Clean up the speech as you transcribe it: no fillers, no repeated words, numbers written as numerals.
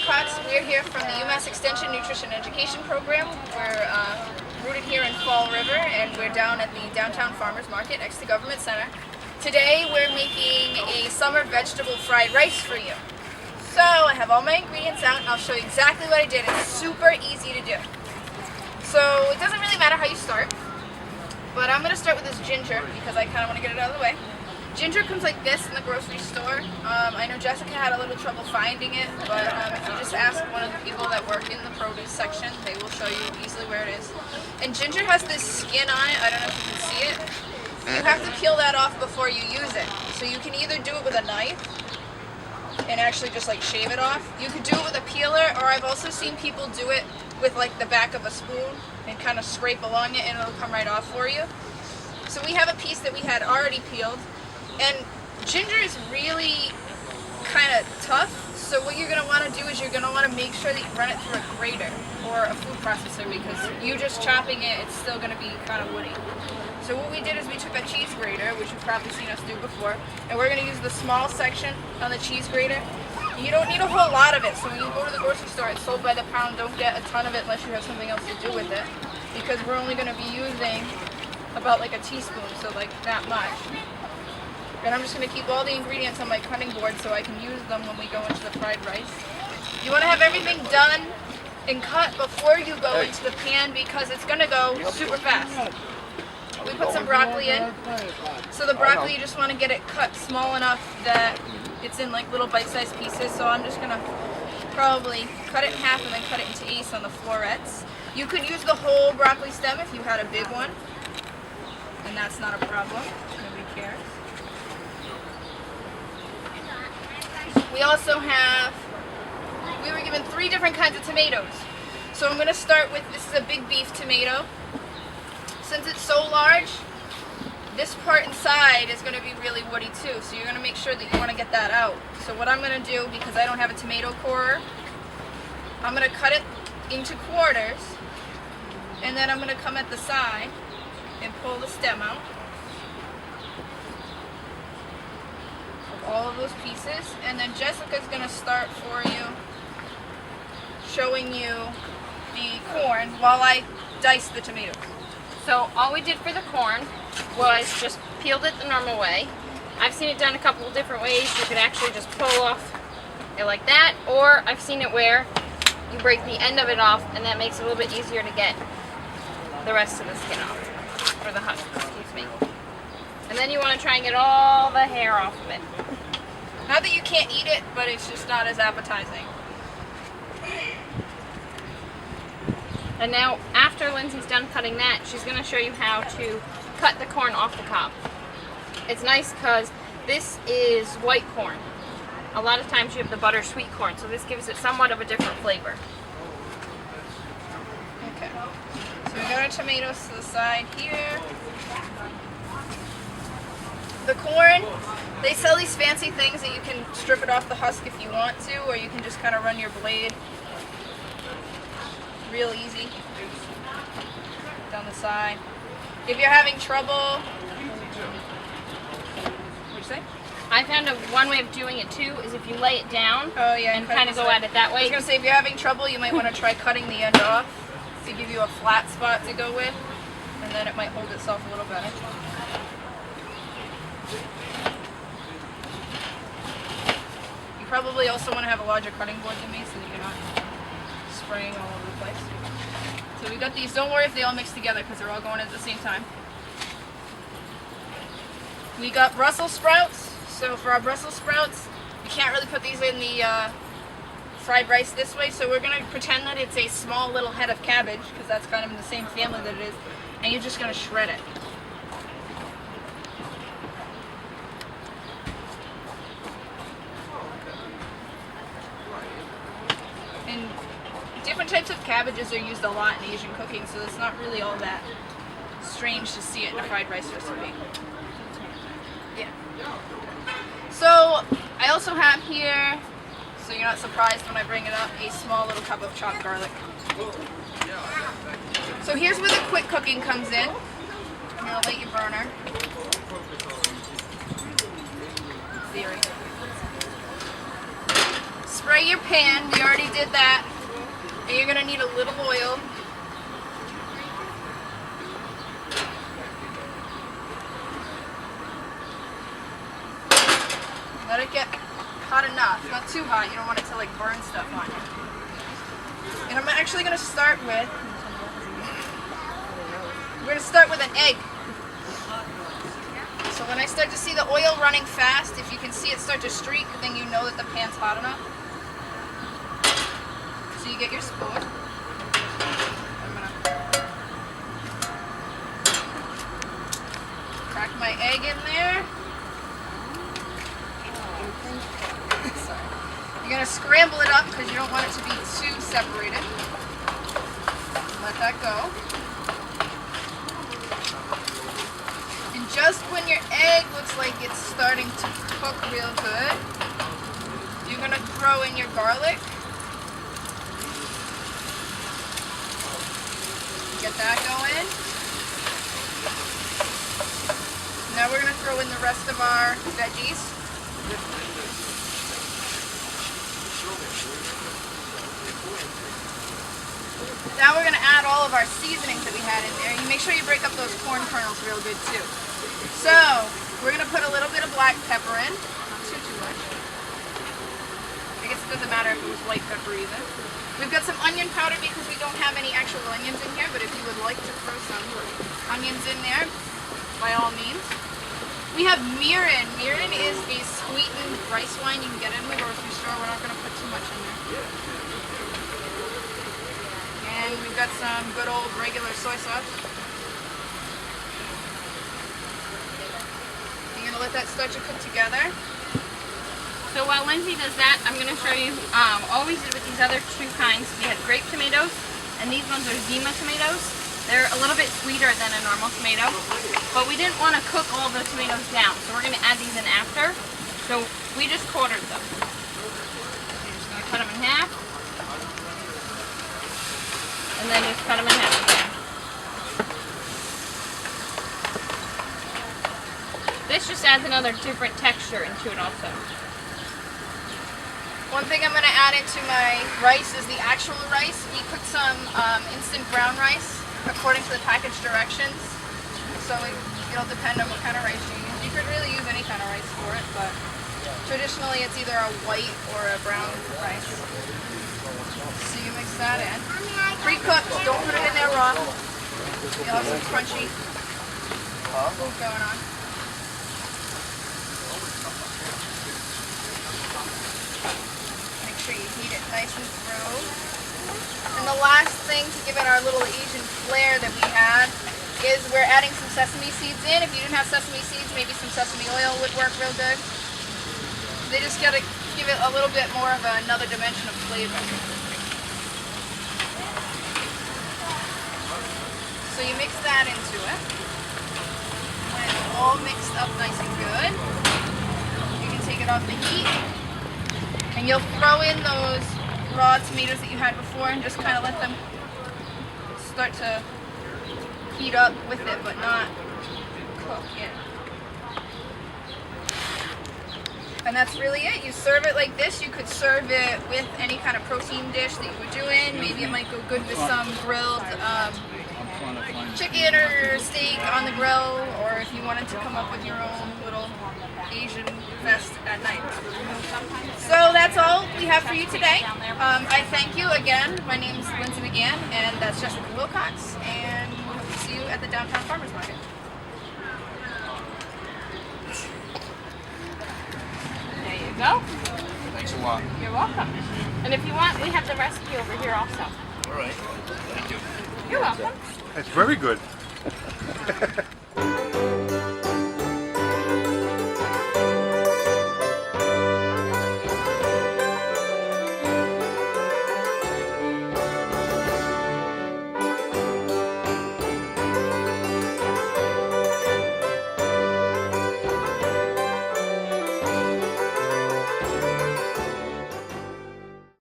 Wilcox. We're here from the UMass Extension Nutrition Education Program. We're rooted here in Fall River, and we're down at the Downtown Farmers Market next to Government Center. Today we're making a summer vegetable fried rice for you. So I have all my ingredients out, and I'll show you exactly what I did. It's super easy to do. So it doesn't really matter how you start, but I'm going to start with this ginger because I kind of want to get it out of the way. Ginger comes like this in the grocery store. I know Jessica had a little trouble finding it, but if you just ask one of the people that work in the produce section, they will show you easily where it is. And ginger has this skin on it. I don't know if you can see it. You have to peel that off before you use it. So you can either do it with a knife and actually just like shave it off. You could do it with a peeler, or I've also seen people do it with like the back of a spoon and kind of scrape along it and it'll come right off for you. So we have a piece that we had already peeled. And ginger is really kind of tough, so what you're going to want to do is you're going to want to make sure that you run it through a grater or a food processor, because you just chopping it, it's still going to be kind of woody. So what we did is we took a cheese grater, which you've probably seen us do before, and we're going to use the small section on the cheese grater. You don't need a whole lot of it, so when you go to the grocery store, it's sold by the pound. Don't get a ton of it unless you have something else to do with it, because we're only going to be using about like a teaspoon, so like that much. And I'm just going to keep all the ingredients on my cutting board so I can use them when we go into the fried rice. You want to have everything done and cut before you go into the pan, because it's going to go super fast. We put some broccoli in. So the broccoli, you just want to get it cut small enough that it's in like little bite-sized pieces. So I'm just going to probably cut it in half and then cut it into eighths on the florets. You could use the whole broccoli stem if you had a big one, and that's not a problem. Nobody cares. We also have, we were given 3 different kinds of tomatoes. So I'm going to start with, this is a big beef tomato. Since it's so large, this part inside is going to be really woody too. So you're going to make sure that you want to get that out. So what I'm going to do, because I don't have a tomato corer, I'm going to cut it into quarters, and then I'm going to come at the side and pull the stem out. All of those pieces, and then Jessica's going to start for you showing you the corn while I dice the tomatoes. So all we did for the corn was just peeled it the normal way. I've seen it done a couple of different ways. You could actually just pull off it like that, or I've seen it where you break the end of it off, and that makes it a little bit easier to get the rest of the skin off, or the husk, excuse me. And then you want to try and get all the hair off of it. Not that you can't eat it, but it's just not as appetizing. And now, after Lindsay's done cutting that, she's going to show you how to cut the corn off the cob. It's nice because this is white corn. A lot of times you have the butter sweet corn, so this gives it somewhat of a different flavor. Okay. So we got our tomatoes to the side here. The corn, they sell these fancy things that you can strip it off the husk if you want to, or you can just kind of run your blade real easy down the side. If you're having trouble, what'd you say? I found one way of doing it too is if you lay it down and kind of go at at it that way. I was going to say, if you're having trouble, you might want to try cutting the end off to give you a flat spot to go with, and then it might hold itself a little better. You probably also want to have a larger cutting board than me so that you're not spraying all over the place. So we got these. Don't worry if they all mix together because they're all going at the same time. We got Brussels sprouts. So for our Brussels sprouts, we can't really put these in the fried rice this way, so we're going to pretend that it's a small little head of cabbage, because that's kind of in the same family that it is, and you're just going to shred it. And different types of cabbages are used a lot in Asian cooking, so it's not really all that strange to see it in a fried rice recipe. Yeah. So I also have here, so you're not surprised when I bring it up, a small little cup of chopped garlic. So here's where the quick cooking comes in. I'm going to light your burner. Theory. spray your pan. We already did that. And you're gonna need a little oil. Let it get hot enough, not too hot. You don't want it to like burn stuff on you. And I'm actually gonna start with, we're gonna start with an egg. So when I start to see the oil running fast, if you can see it start to streak, then you know that the pan's hot enough. So you get your spoon. I'm gonna crack my egg in there. Sorry. You're gonna scramble it up because you don't want it to be too separated. Let that go. And just when your egg looks like it's starting to cook real good, you're gonna throw in your garlic. Get that going. Now we're gonna throw in the rest of our veggies. Now we're going to add all of our seasonings that we had in there. You make sure you break up those corn kernels real good too. So we're going to put a little bit of black pepper in. Not too much. I guess it doesn't matter if it was white pepper either. We've got some onion powder because we don't have any actual onions in here, but if you would like to throw some onions in there, by all means. We have mirin. Mirin is a sweetened rice wine you can get in the grocery store. We're not going to put too much in there. And we've got some good old regular soy sauce. You're going to let that start to cook together. So while Lindsay does that, I'm going to show you all we did with these other two kinds. We had grape tomatoes, and these ones are Zima tomatoes. They're a little bit sweeter than a normal tomato, but we didn't want to cook all the tomatoes down, so we're going to add these in after. So we just quartered them. We're just going to cut them in half, and then just cut them in half again. This just adds another different texture into it also. One thing I'm going to add into my rice is the actual rice. We cooked some instant brown rice according to the package directions. So it'll depend on what kind of rice you use. You could really use any kind of rice for it, but traditionally it's either a white or a brown rice. So you mix that in. Pre-cooked, don't put it in there raw. You'll have some crunchy food going on. Make sure you heat it nice and through. And the last thing to give it our little Asian flair that we had is we're adding some sesame seeds in. If you didn't have sesame seeds, maybe some sesame oil would work real good. They just gotta give it a little bit more of another dimension of flavor. So you mix that into it. When it's all mixed up nice and good, you can take it off the heat. And you'll throw in those raw tomatoes that you had before and just kind of let them start to heat up with it, but not cook yet. And that's really it. You serve it like this. You could serve it with any kind of protein dish that you were doing. Maybe it might go good with some grilled chicken or steak on the grill, or if you wanted to come up with your own little Asian fest at night. So that's all we have for you today. I thank you again. My name is Lindsay McGann, and that's Jessica Wilcox, and we hope to see you at the Downtown Farmers Market. There you go. Thanks a lot. You're welcome. And if you want, we have the recipe over here also. All right. Thank you. You're welcome. That's very good.